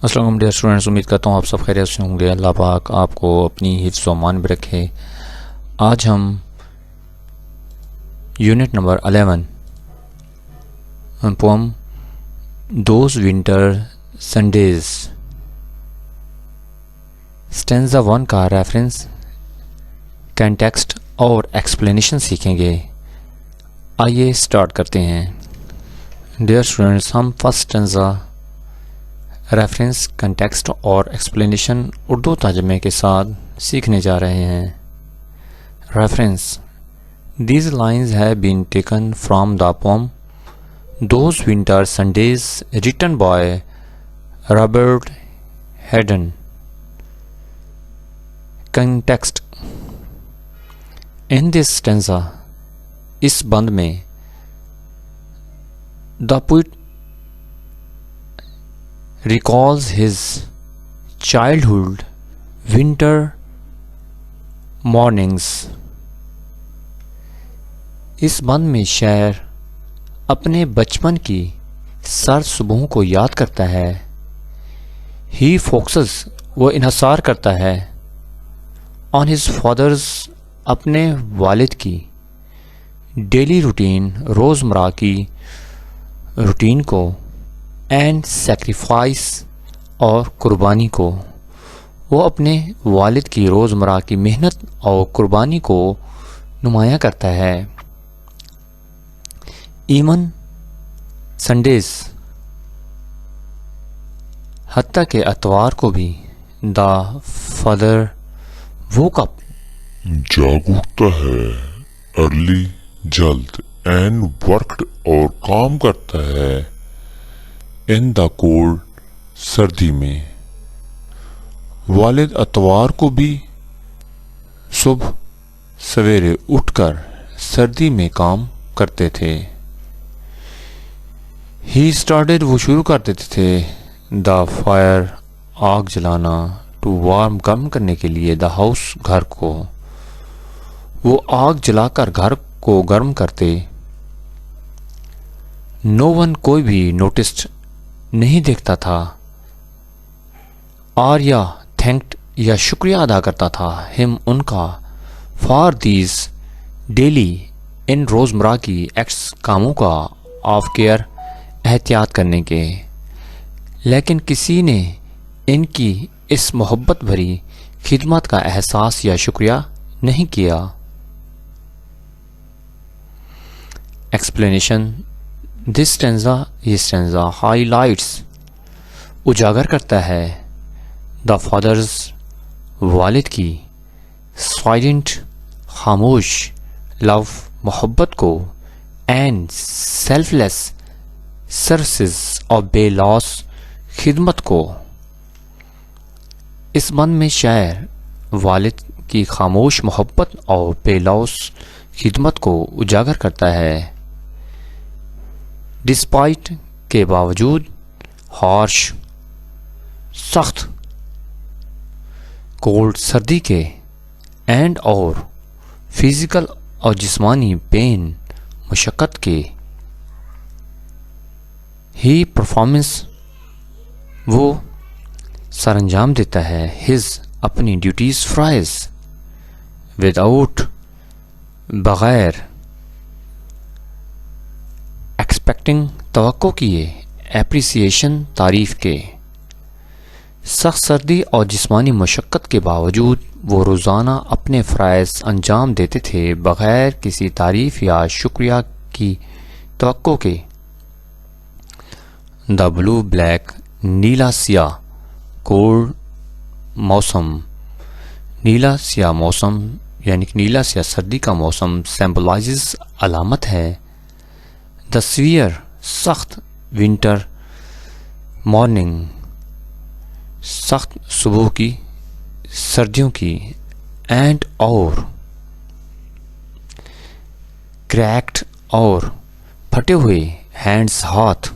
السلام علیکم dear students, امید کرتا ہوں آپ سب خیریت سے ہوں گے۔ اللہ پاک آپ کو اپنی حفظ و امان میں رکھے۔ آج ہم unit number 11 پوم those winter Sundays stanza 1 کا ریفرنس، کانٹیکسٹ اور ایکسپلینیشن سیکھیں گے۔ آئیے سٹارٹ کرتے ہیں۔ ڈیئر اسٹوڈنٹس، ہم فرسٹ اسٹینزا ریفرنس، کنٹیکسٹ اور ایکسپلینیشن اردو ترجمے کے ساتھ سیکھنے جا رہے ہیں۔ Reference: These lines have been taken from the poem Those Winter Sundays written by Robert Hayden. Context: In this stanza، اس بند میں the poet recalls his childhood winter mornings۔ اس بند میں شاعر اپنے بچپن کی سرد صبحوں کو یاد کرتا ہے۔ He focuses، وہ انحصار کرتا ہے on his father's، اپنے والد کی ڈیلی روٹین، روزمرہ کی روٹین کو، اینڈ سیکریفائس، اور قربانی کو۔ وہ اپنے والد کی روزمرہ کی محنت اور قربانی کو نمایاں کرتا ہے۔ ایون سنڈیز، حتیٰ کہ اتوار کو بھی، دا فادر ووک اپ، جاگ اٹھتا ہے، ارلی، جلد، اینڈ ورکڈ، اور کام کرتا ہے، ان دا کولڈ، سردی میں۔ والد اتوار کو بھی صبح سویرے اٹھ کر سردی میں کام کرتے تھے۔ ہی اسٹارٹڈ، وہ شروع کر دیتے تھے، دا فائر، آگ جلانا، ٹو وارم، گرم کرنے کے لیے، دا ہاؤس، گھر کو۔ وہ آگ جلا کر گھر کو گرم کرتے۔ نو ون، کوئی بھی نوٹسڈ، نہیں دیکھتا تھا، اور یا تھینکڈ، یا شکریہ ادا کرتا تھا، ہم، ان کا، فار دیز ڈیلی، ان روزمرہ کی ایکٹس، کاموں کا، آف کیئر، احتیاط کرنے کے۔ لیکن کسی نے ان کی اس محبت بھری خدمت کا احساس یا شکریہ نہیں کیا۔ ایکسپلینیشن: دس اسٹینزا، یہ اسٹینزا، ہائی لائٹس، اجاگر کرتا ہے، دا فادرز، والد کی، سائلنٹ، خاموش، لو، محبت کو، اینڈ سیلف لیس سروسز، اور بے لوث خدمت کو۔ اس بند میں شاعر والد کی خاموش محبت اور بے لوث خدمت کو اجاگر کرتا ہے۔ ڈسپائٹ، کے باوجود، ہارش، سخت، کولڈ، سردی کے، اینڈ، اور، فزیکل، اور جسمانی، پین، مشقت کے۔ ہی پرفارمنس، وہ سر انجام دیتا ہے، ہز، اپنی ڈیوٹیز، فرائض، ود آؤٹ، بغیر، ایکسپیکٹنگ، توقع کیے، اپریسیشن، تعریف کے۔ سخت سردی اور جسمانی مشقت کے باوجود وہ روزانہ اپنے فرائض انجام دیتے تھے، بغیر کسی تعریف یا شکریہ کی توقع کے۔ دا بلو بلیک، نیلا سیاہ، کولڈ موسم، نیلا سیاہ موسم، یعنی کہ نیلا سیاہ سردی کا موسم، سمبلائزز، علامت ہے، دا سویئر، سخت، ونٹر مارننگ، سخت صبح کی، سردیوں کی، اینڈ، اور، کریکڈ، اور، پھٹے ہوئے، ہینڈز، ہاتھ،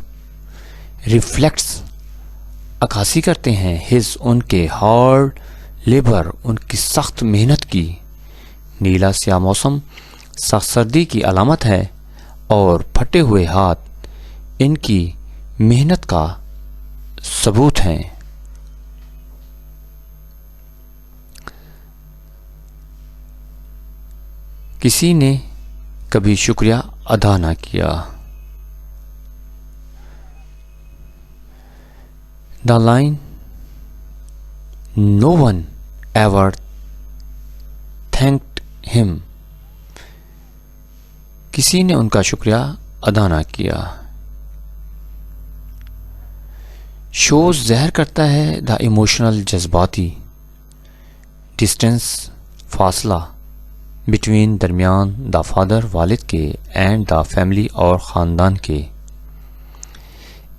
ریفلیکٹس، عکاسی کرتے ہیں، ہز، ان کے، ہارڈ لیبر، ان کی سخت محنت کی۔ نیلا سیاہ موسم سخت سردی کی علامت ہے، اور پھٹے ہوئے ہاتھ ان کی محنت کا ثبوت ہیں۔ کسی نے کبھی شکریہ ادا نہ کیا. The line no one ever thanked him. کسی نے ان کا شکریہ ادا نہ کیا. شوز ظاہر کرتا ہے دا ایموشنل جذباتی ڈسٹینس فاصلہ بٹوین درمیان دا فادر والد کے اینڈ دا فیملی اور خاندان کے.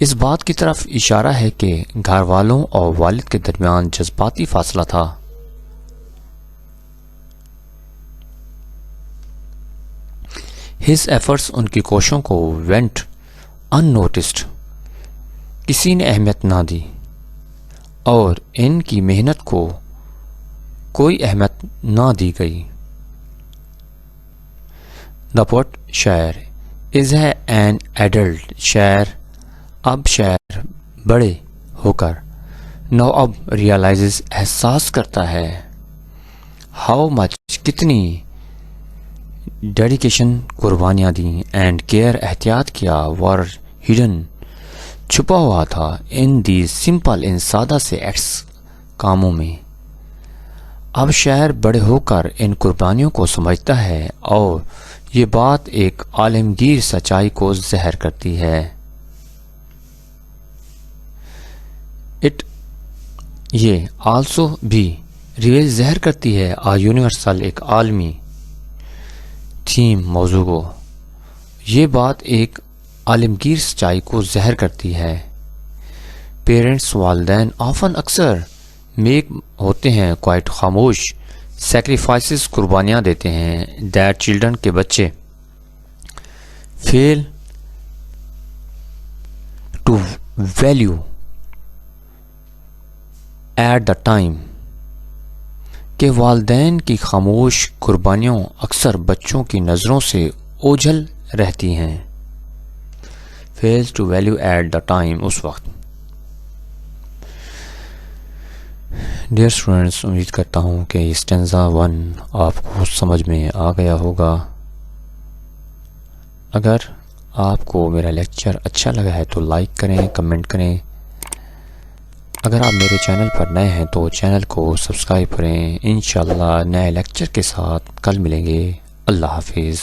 اس بات کی طرف اشارہ ہے کہ گھر والوں اور والد کے درمیان جذباتی فاصلہ تھا. His efforts ان کی کوششوں کو went unnoticed کسی نے اہمیت نہ دی اور ان کی محنت کو کوئی اہمیت نہ دی گئی. The poet شاعر is an adult شاعر اب شاعر بڑے ہو کر نو اب ریئلائزز احساس کرتا ہے ہاؤ مچ کتنی ڈیڈیکیشن قربانیاں دیں اینڈ کیئر احتیاط کیا ور ہڈن چھپا ہوا تھا ان دی سمپل ان سادہ سے ایکٹس کاموں میں. اب شاعر بڑے ہو کر ان قربانیوں کو سمجھتا ہے اور یہ بات ایک عالمگیر سچائی کو ظاہر کرتی ہے. یہ آلسو بھی ریویل ظاہر کرتی ہے یونیورسل ایک عالمی تھیم موضوع کو. یہ بات ایک عالمگیر سچائی کو ظاہر کرتی ہے. پیرنٹس والدین آفن اکثر میک ہوتے ہیں کوائٹ خاموش سیکریفائسز قربانیاں دیتے ہیں دیٹ چلڈرن کے بچے feel to value at the time کہ والدین کی خاموش قربانیوں اکثر بچوں کی نظروں سے اوجھل رہتی ہیں. Feels to value at the time اس وقت. ڈیئر اسٹوڈینٹس امید کرتا ہوں کہ اسٹینزا 1 آپ کو سمجھ میں آ گیا ہوگا. اگر آپ کو میرا لیکچر اچھا لگا ہے تو لائک کریں کمنٹ کریں. اگر آپ میرے چینل پر نئے ہیں تو چینل کو سبسکرائب کریں. انشاءاللہ نئے لیکچر کے ساتھ کل ملیں گے. اللہ حافظ.